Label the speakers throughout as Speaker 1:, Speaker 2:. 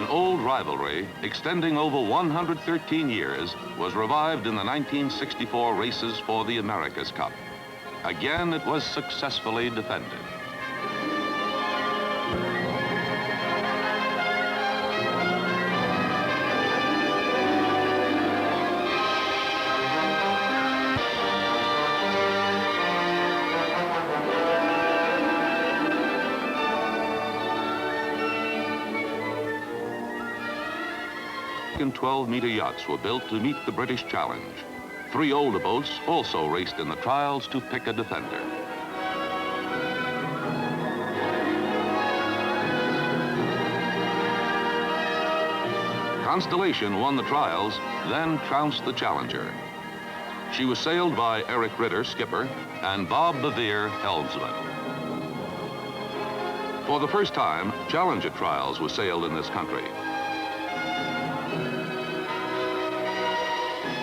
Speaker 1: old rivalry extending over 113 years was revived in the 1964 races for the America's Cup. Again, it was successfully defended. And 12-meter yachts were built to meet the British challenge. 3 older boats also raced in the trials to pick a defender. Constellation won the trials, then trounced the Challenger. She was sailed by Ritter, skipper, and Bob Bavier, helmsman. For the first time, Challenger trials were sailed in this country.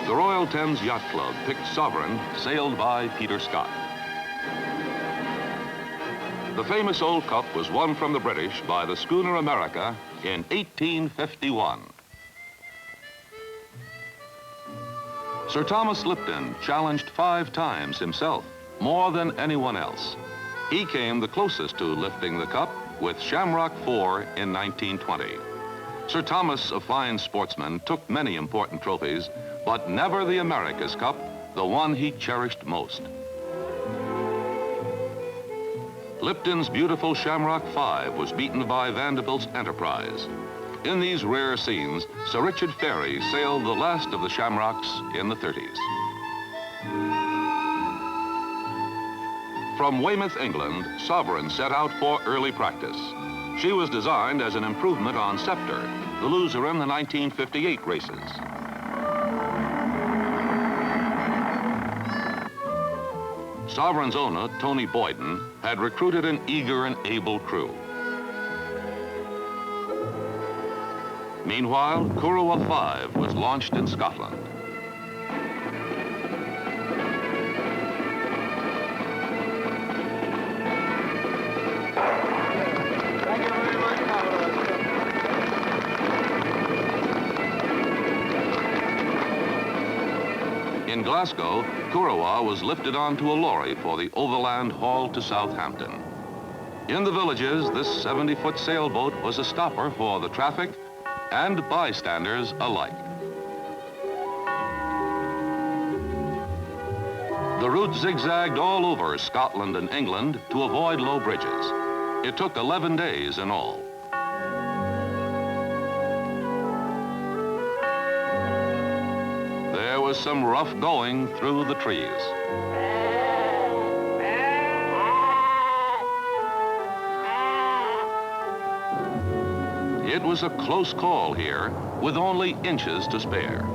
Speaker 1: The Royal Thames Yacht Club picked Sovereign, sailed by Peter Scott. The famous Old Cup was won from the British by the schooner America in 1851. Sir Thomas Lipton challenged 5 times himself, more than anyone else. He came the closest to lifting the cup with Shamrock IV in 1920. Sir Thomas, a fine sportsman, took many important trophies, but never the America's Cup, the one he cherished most. Lipton's beautiful Shamrock V was beaten by Vanderbilt's Enterprise. In these rare scenes, Sir Richard Ferry sailed the last of the Shamrocks in the 30s. From Weymouth, England, Sovereign set out for early practice. She was designed as an improvement on Sceptre, the loser in the 1958 races. Sovereign's owner, Tony Boyden, had recruited an eager and able crew. Meanwhile, Kurrawa V was launched in Scotland. In Glasgow, Kurrawa was lifted onto a lorry for the overland haul to Southampton. In the villages, this 70-foot sailboat was a stopper for the traffic and bystanders alike. The route zigzagged all over Scotland and England to avoid low bridges. It took 11 days in all. There was some rough going through the trees. It was a close call here, with only inches to spare.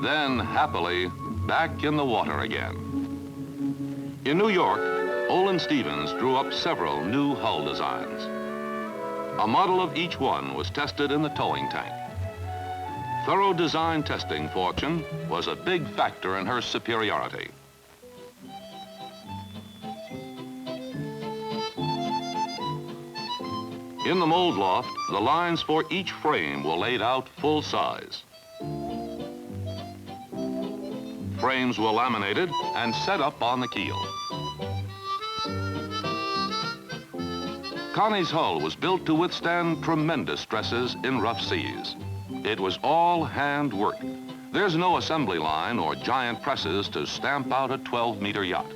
Speaker 1: Then, happily, back in the water again. In New York, Olin Stevens drew up several new hull designs. A model of each one was tested in the towing tank. Thorough design testing, Fortune, was a big factor in her superiority. In the mold loft, the lines for each frame were laid out full size. Frames were laminated and set up on the keel. Connie's hull was built to withstand tremendous stresses in rough seas. It was all handwork. There's no assembly line or giant presses to stamp out a 12-meter yacht.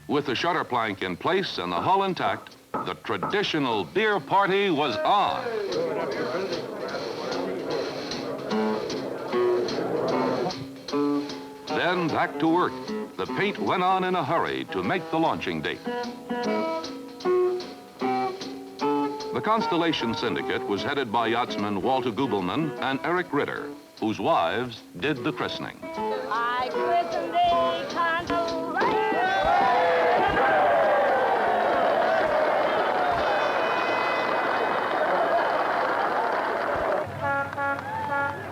Speaker 1: With the shutter plank in place and the hull intact, the traditional beer party was on. Then back to work. The paint went on in a hurry to make the launching date. The Constellation syndicate was headed by yachtsmen Walter Gubelmann and Ritter, whose wives did the christening.
Speaker 2: I christened thee, Constellation.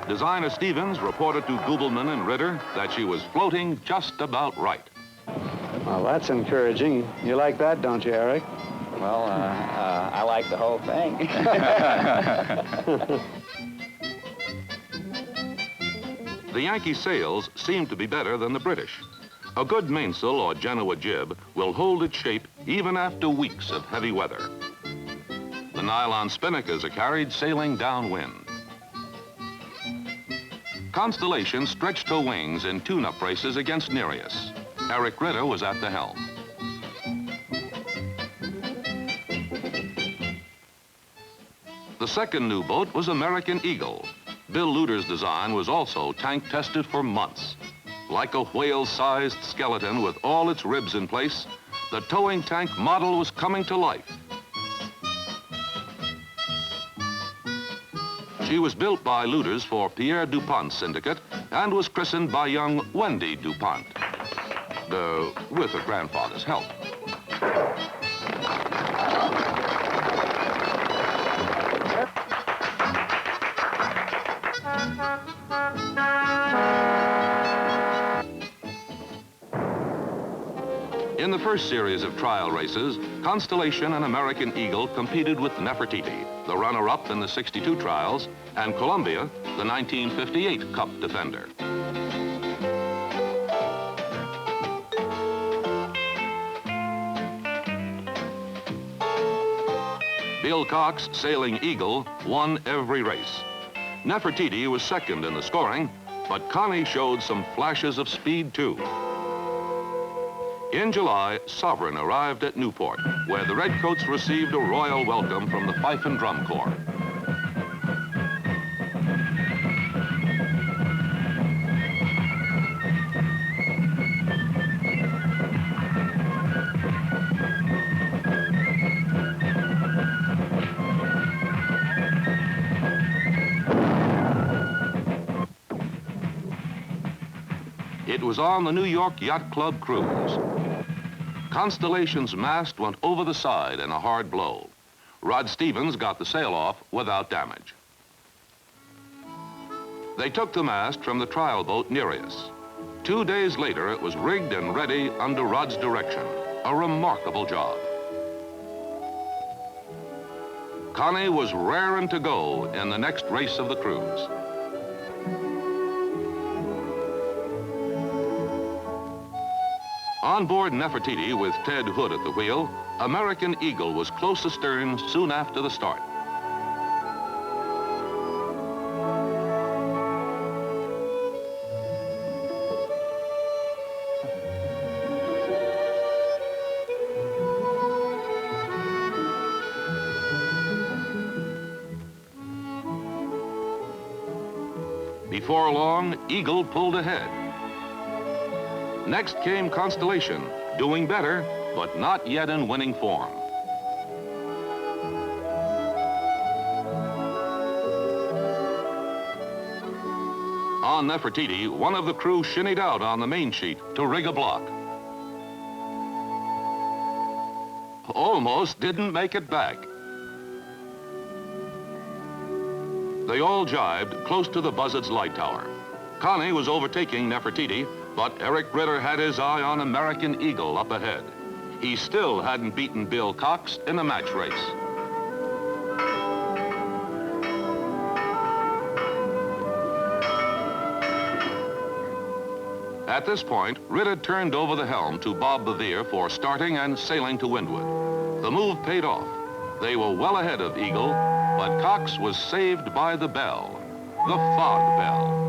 Speaker 1: Designer Stevens reported to Gubelmann and Ritter that she was floating just about right.
Speaker 3: Well, that's encouraging. You like that, don't you, Eric?
Speaker 4: Well, I like the whole thing.
Speaker 1: The Yankee sails seem to be better than the British. A good mainsail or Genoa jib will hold its shape even after weeks of heavy weather. The nylon spinnakers are carried sailing downwind. Constellation stretched her wings in tune-up races against Nereus. Eric Ritter was at the helm. The second new boat was American Eagle. Bill Luder's design was also tank-tested for months. Like a whale-sized skeleton with all its ribs in place, the towing tank model was coming to life. She was built by Luder's for Pierre DuPont's syndicate and was christened by young Wendy DuPont, with her grandfather's help. In the first series of trial races, Constellation and American Eagle competed with Nefertiti, the runner-up in the '62 trials, and Columbia, the 1958 Cup defender. Bill Cox, sailing Eagle, won every race. Nefertiti was second in the scoring, but Connie showed some flashes of speed too. In July, Sovereign arrived at Newport, where the Redcoats received a royal welcome from the Fife and Drum Corps. It was on the New York Yacht Club cruise. Constellation's mast went over the side in a hard blow. Rod Stevens got the sail off without damage. They took the mast from the trial boat Nereus. 2 days later, it was rigged and ready under Rod's direction. A remarkable job. Connie was raring to go in the next race of the cruise. On board Nefertiti with Ted Hood at the wheel, American Eagle was close astern soon after the start. Before long, Eagle pulled ahead. Next came Constellation, doing better, but not yet in winning form. On Nefertiti, one of the crew shinnied out on the main sheet to rig a block. Almost didn't make it back. They all jibed close to the Buzzard's light tower. Connie was overtaking Nefertiti, but Eric Ritter had his eye on American Eagle up ahead. He still hadn't beaten Bill Cox in a match race. At this point, Ritter turned over the helm to Bob Bavier for starting and sailing to windward. The move paid off. They were well ahead of Eagle, but Cox was saved by the bell, the fog bell.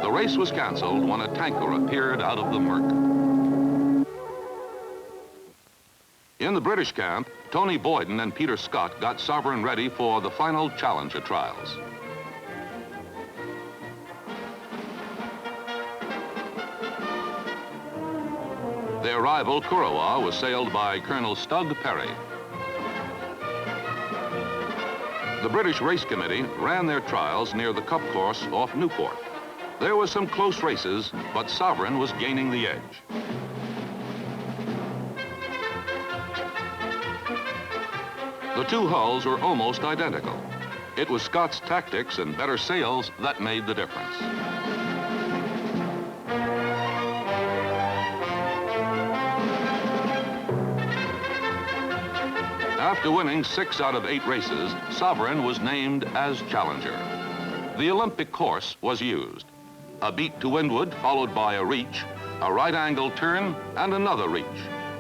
Speaker 1: The race was canceled when a tanker appeared out of the murk. In the British camp, Tony Boyden and Peter Scott got Sovereign ready for the final Challenger trials. Their rival, Kurrawa, was sailed by Colonel Stug Perry. The British Race Committee ran their trials near the Cup course off Newport. There were some close races, but Sovereign was gaining the edge. The two hulls were almost identical. It was Scott's tactics and better sails that made the difference. After winning 6 out of 8 races, Sovereign was named as challenger. The Olympic course was used. A beat to windward, followed by a reach, a right-angle turn, and another reach.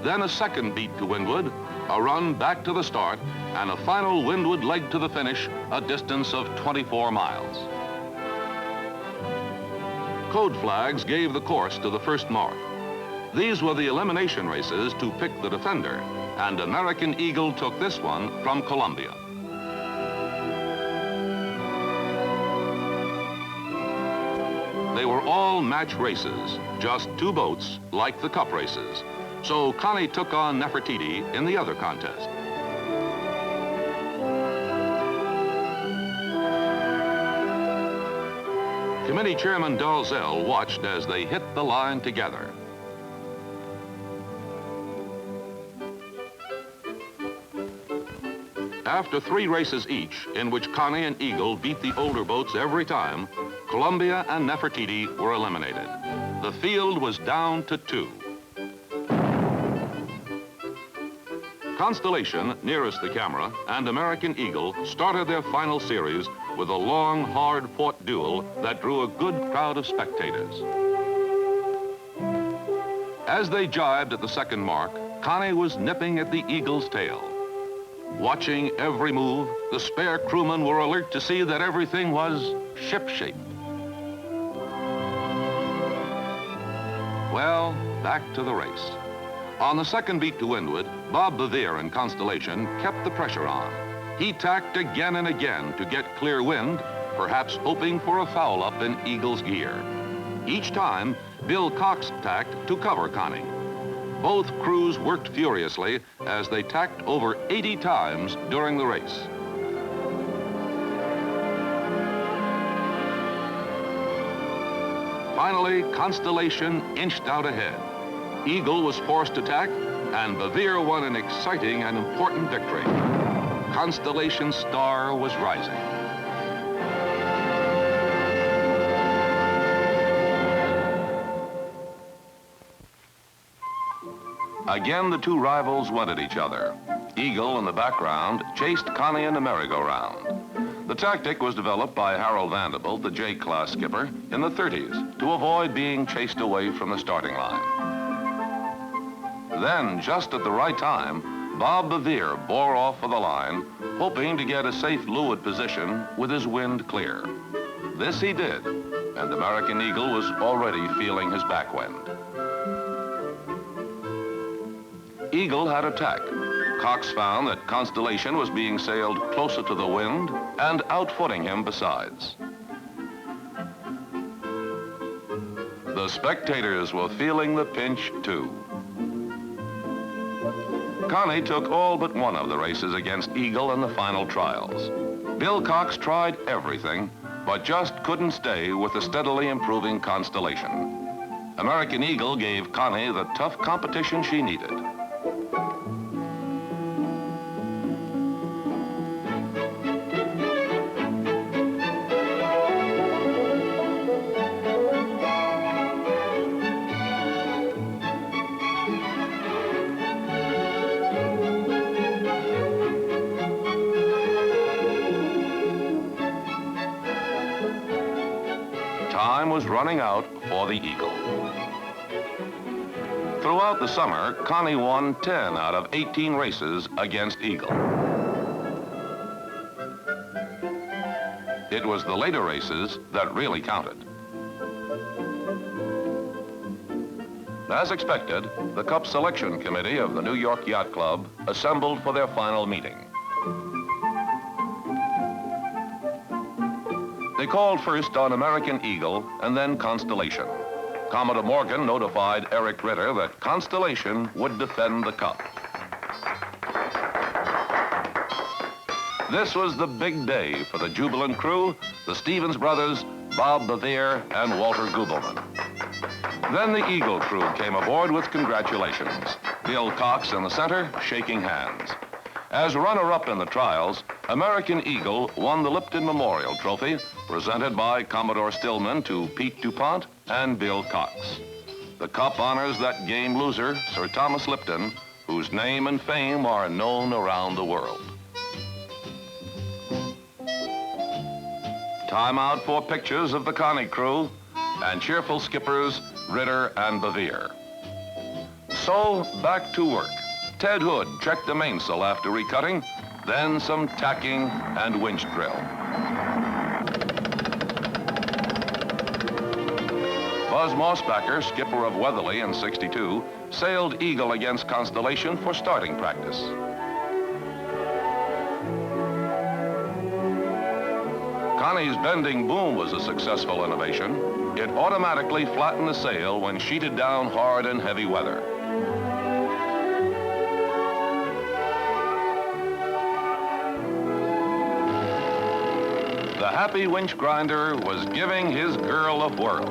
Speaker 1: Then a second beat to windward, a run back to the start, and a final windward leg to the finish, a distance of 24 miles. Code flags gave the course to the first mark. These were the elimination races to pick the defender, and American Eagle took this one from Columbia. They were all match races, just 2 boats like the cup races. So Connie took on Nefertiti in the other contest. Committee Chairman Dalzell watched as they hit the line together. After 3 races each, in which Connie and Eagle beat the older boats every time, Columbia and Nefertiti were eliminated. The field was down to 2. Constellation, nearest the camera, and American Eagle started their final series with a long, hard-fought duel that drew a good crowd of spectators. As they jibed at the second mark, Connie was nipping at the Eagle's tail. Watching every move, the spare crewmen were alert to see that everything was ship-shape. Well, back to the race. On the second beat to windward, Bob Bavier in Constellation kept the pressure on. He tacked again and again to get clear wind, perhaps hoping for a foul-up in Eagle's gear. Each time, Bill Cox tacked to cover Connie. Both crews worked furiously as they tacked over 80 times during the race. Finally, Constellation inched out ahead. Eagle was forced to tack, and Bavier won an exciting and important victory. Constellation's star was rising. Again, the 2 rivals went at each other. Eagle, in the background, chased Connie in the merry-go-round. The tactic was developed by Harold Vanderbilt, the J-class skipper, in the 30s to avoid being chased away from the starting line. Then, just at the right time, Bob Bavier bore off for the line, hoping to get a safe leeward position with his wind clear. This he did, and American Eagle was already feeling his backwind. Eagle had a tack. Cox found that Constellation was being sailed closer to the wind and outfooting him besides. The spectators were feeling the pinch too. Connie took all but one of the races against Eagle in the final trials. Bill Cox tried everything, but just couldn't stay with the steadily improving Constellation. American Eagle gave Connie the tough competition she needed. Time was running out for the Eagle. Throughout the summer, Connie won 10 out of 18 races against Eagle. It was the later races that really counted. As expected, the Cup Selection Committee of the New York Yacht Club assembled for their final meeting. They called first on American Eagle and then Constellation. Commodore Morgan notified Eric Ritter that Constellation would defend the Cup. This was the big day for the Jubilant crew, the Stevens brothers, Bob Bavier, and Walter Gubelmann. Then the Eagle crew came aboard with congratulations. Bill Cox in the center, shaking hands. As runner-up in the trials, American Eagle won the Lipton Memorial Trophy, presented by Commodore Stillman to Pete DuPont and Bill Cox. The Cup honors that game loser, Sir Thomas Lipton, whose name and fame are known around the world. Time out for pictures of the Connie crew and cheerful skippers Ritter and Bavier. So, back to work. Ted Hood checked the mainsail after recutting, then some tacking and winch drill. Buzz Mossbacker, skipper of Weatherly in '62, sailed Eagle against Constellation for starting practice. Connie's bending boom was a successful innovation. It automatically flattened the sail when sheeted down hard in heavy weather. The happy winch grinder was giving his girl a whirl.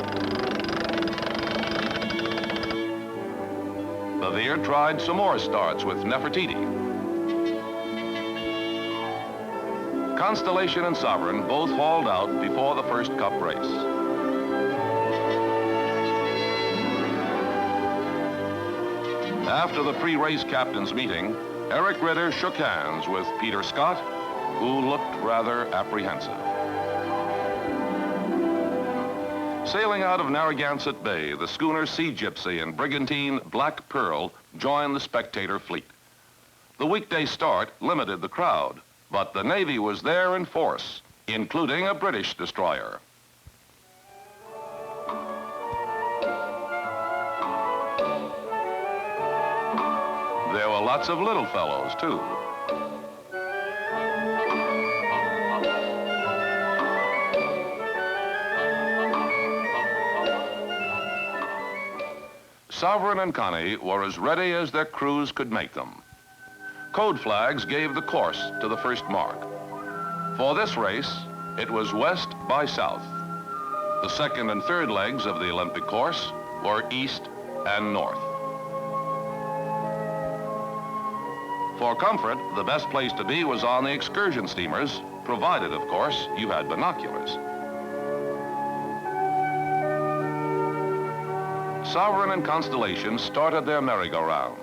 Speaker 1: Bavier tried some more starts with Nefertiti. Constellation and Sovereign both hauled out before the first cup race. After the pre-race captain's meeting, Eric Ritter shook hands with Peter Scott, who looked rather apprehensive. Sailing out of Narragansett Bay, the schooner Sea Gypsy and brigantine Black Pearl joined the spectator fleet. The weekday start limited the crowd, but the Navy was there in force, including a British destroyer. There were lots of little fellows, too. Sovereign and Connie were as ready as their crews could make them. Code flags gave the course to the first mark. For this race, it was west by south. The second and third legs of the Olympic course were east and north. For comfort, the best place to be was on the excursion steamers, provided, of course, you had binoculars. Sovereign and Constellation started their merry-go-round.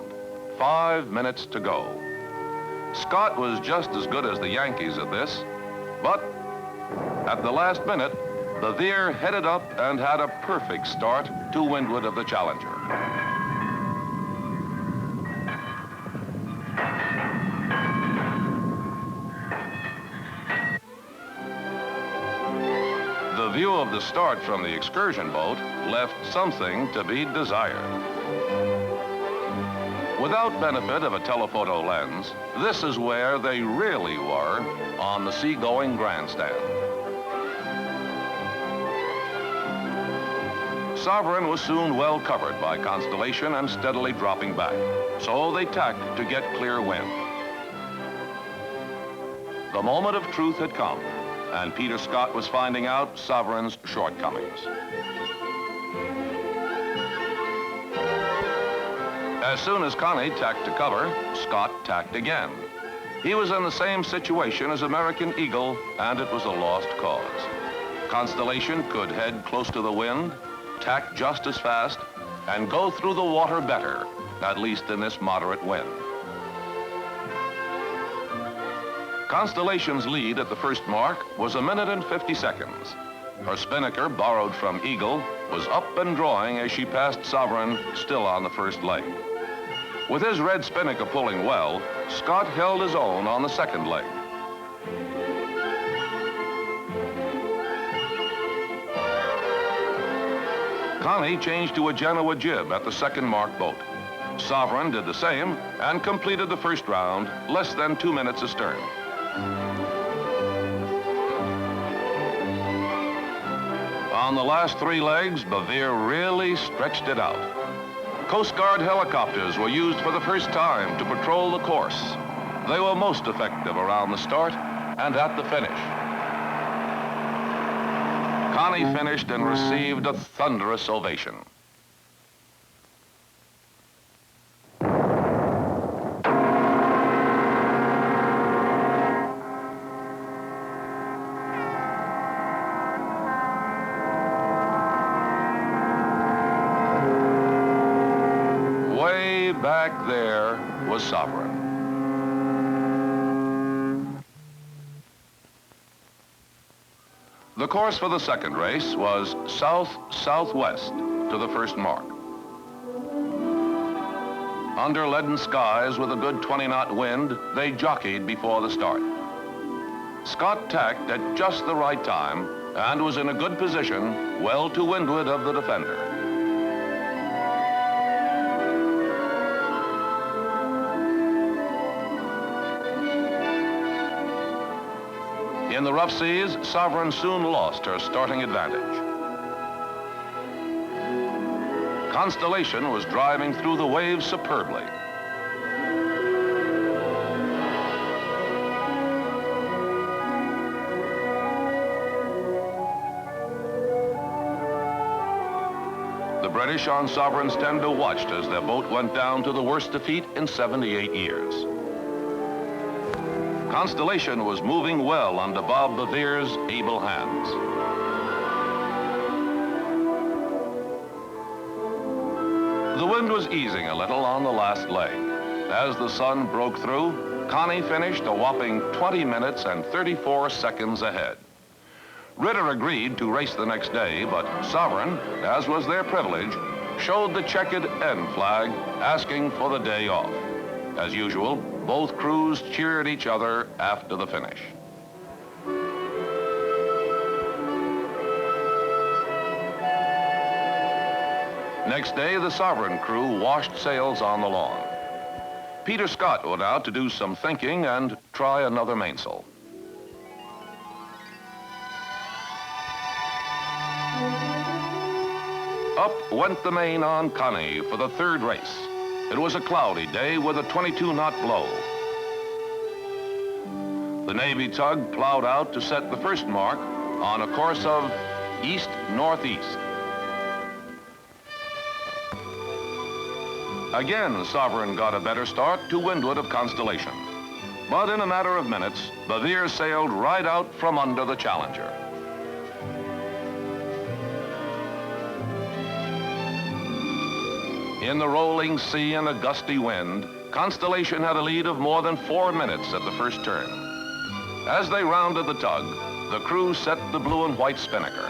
Speaker 1: 5 minutes to go. Scott was just as good as the Yankees at this, but at the last minute, Bavier headed up and had a perfect start to windward of the Challenger. The view of the start from the excursion boat left something to be desired. Without benefit of a telephoto lens, this is where they really were on the seagoing grandstand. Sovereign was soon well covered by Constellation and steadily dropping back, so they tacked to get clear wind. The moment of truth had come, and Peter Scott was finding out Sovereign's shortcomings. As soon as Connie tacked to cover, Scott tacked again. He was in the same situation as American Eagle, and it was a lost cause. Constellation could head close to the wind, tack just as fast, and go through the water better, at least in this moderate wind. Constellation's lead at the first mark was 1 minute and 50 seconds. Her spinnaker, borrowed from Eagle, was up and drawing as she passed Sovereign, still on the first leg. With his red spinnaker pulling well, Scott held his own on the second leg. Connie changed to a Genoa jib at the second mark boat. Sovereign did the same and completed the first round, less than 2 minutes astern. On the last 3 legs, Bavier really stretched it out. Coast Guard helicopters were used for the first time to patrol the course. They were most effective around the start and at the finish. Connie finished and received a thunderous ovation. Back there Sovereign. The course for the second race was south-southwest to the first mark. Under leaden skies with a good 20-knot wind, they jockeyed before the start. Scott tacked at just the right time and was in a good position, well to windward of the defender. In the rough seas, Sovereign soon lost her starting advantage. Constellation was driving through the waves superbly. The British on Sovereign's tender watched as their boat went down to the worst defeat in 78 years. Constellation was moving well under Bob Bavier's able hands. The wind was easing a little on the last leg. As the sun broke through, Connie finished a whopping 20 minutes and 34 seconds ahead. Ritter agreed to race the next day, but Sovereign, as was their privilege, showed the checkered N flag, asking for the day off. As usual, both crews cheered each other after the finish. Next day, the Sovereign crew washed sails on the lawn. Peter Scott went out to do some thinking and try another mainsail. Up went the main on Connie for the third race. It was a cloudy day with a 22-knot blow. The Navy tug plowed out to set the first mark on a course of east-northeast. Again, Sovereign got a better start to windward of Constellation. But in a matter of minutes, Bavier sailed right out from under the Challenger. In the rolling sea and a gusty wind, Constellation had a lead of more than 4 minutes at the first turn. As they rounded the tug, the crew set the blue and white spinnaker.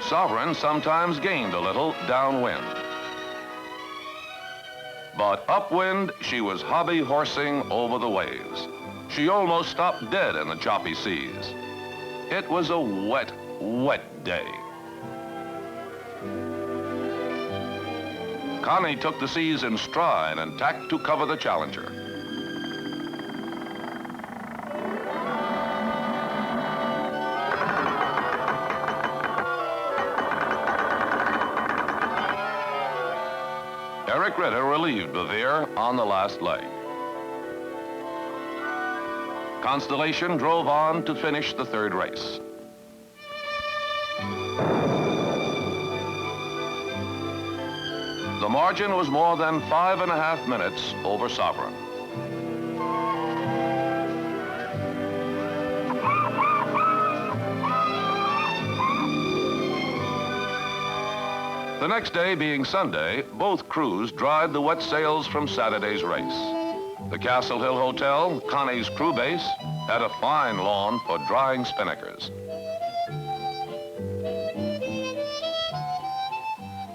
Speaker 1: Sovereign sometimes gained a little downwind. But upwind, she was hobby-horsing over the waves. She almost stopped dead in the choppy seas. It was a wet, wet day. Connie took the seas in stride and tacked to cover the Challenger. Ritter relieved Bavier on the last leg. Constellation drove on to finish the third race. The margin was more than 5.5 minutes over Sovereign. The next day being Sunday, both crews dried the wet sails from Saturday's race. The Castle Hill Hotel, Connie's crew base, had a fine lawn for drying spinnakers.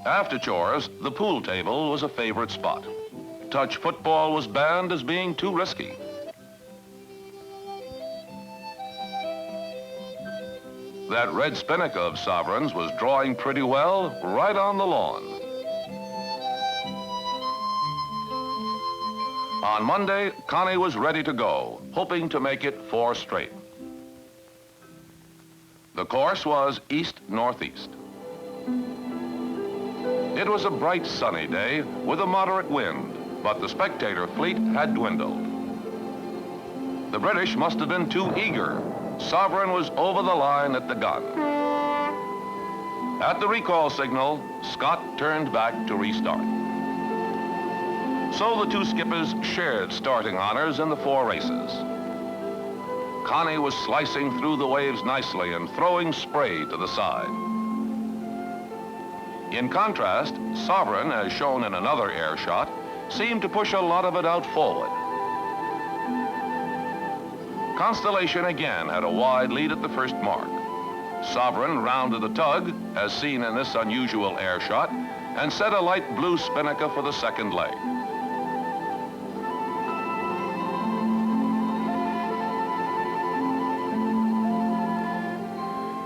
Speaker 1: After chores, the pool table was a favorite spot. Touch football was banned as being too risky. That red spinnaker of Sovereign's was drawing pretty well right on the lawn. On Monday, Connie was ready to go, hoping to make it 4 straight. The course was east-northeast. It was a bright sunny day with a moderate wind, but the spectator fleet had dwindled. The British must have been too eager. Sovereign was over the line at the gun. At the recall signal, Scott turned back to restart. So the two skippers shared starting honors in the 4 races. Connie was slicing through the waves nicely and throwing spray to the side. In contrast, Sovereign, as shown in another air shot, seemed to push a lot of it out forward. Constellation again had a wide lead at the first mark. Sovereign rounded the tug, as seen in this unusual air shot, and set a light blue spinnaker for the second leg.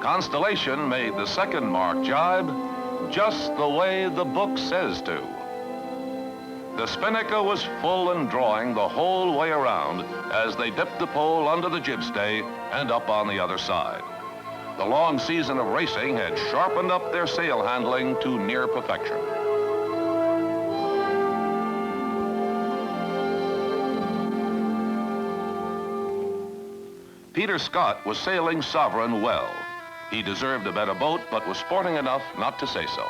Speaker 1: Constellation made the second mark jibe just the way the book says to. The spinnaker was full and drawing the whole way around as they dipped the pole under the jibstay and up on the other side. The long season of racing had sharpened up their sail handling to near perfection. Peter Scott was sailing Sovereign well. He deserved a better boat, but was sporting enough not to say so.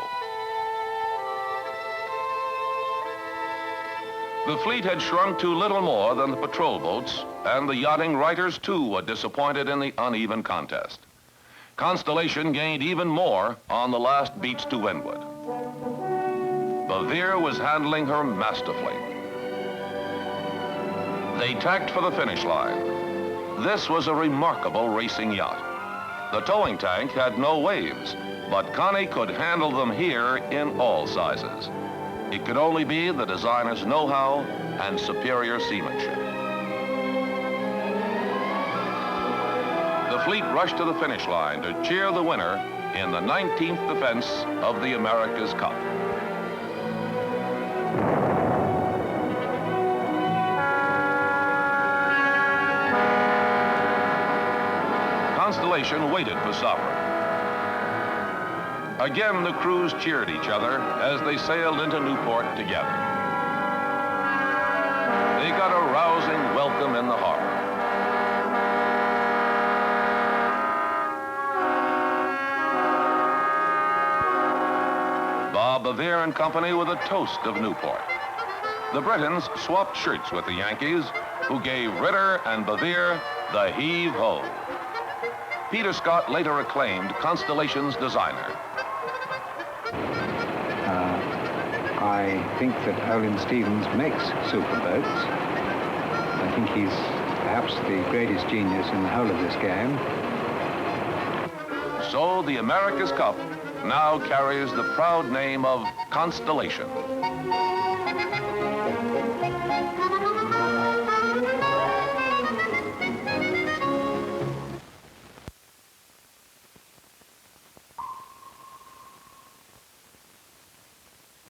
Speaker 1: The fleet had shrunk to little more than the patrol boats, and the yachting writers too were disappointed in the uneven contest. Constellation gained even more on the last beats to windward. Bavier was handling her masterfully. They tacked for the finish line. This was a remarkable racing yacht. The towing tank had no waves, but Connie could handle them here in all sizes. It could only be the designer's know-how and superior seamanship. The fleet rushed to the finish line to cheer the winner in the 19th defense of the America's Cup. Constellation waited for Sovereign. Again, the crews cheered each other as they sailed into Newport together. They got a rousing welcome in the harbor. Bavier and company with a toast of Newport. The Britons swapped shirts with the Yankees, who gave Ritter and Bavier the heave-ho. Peter Scott later acclaimed Constellation's designer.
Speaker 3: I think that Olin Stevens makes super boats. I think he's perhaps the greatest genius in the whole of this game.
Speaker 1: So the America's Cup now carries the proud name of Constellation.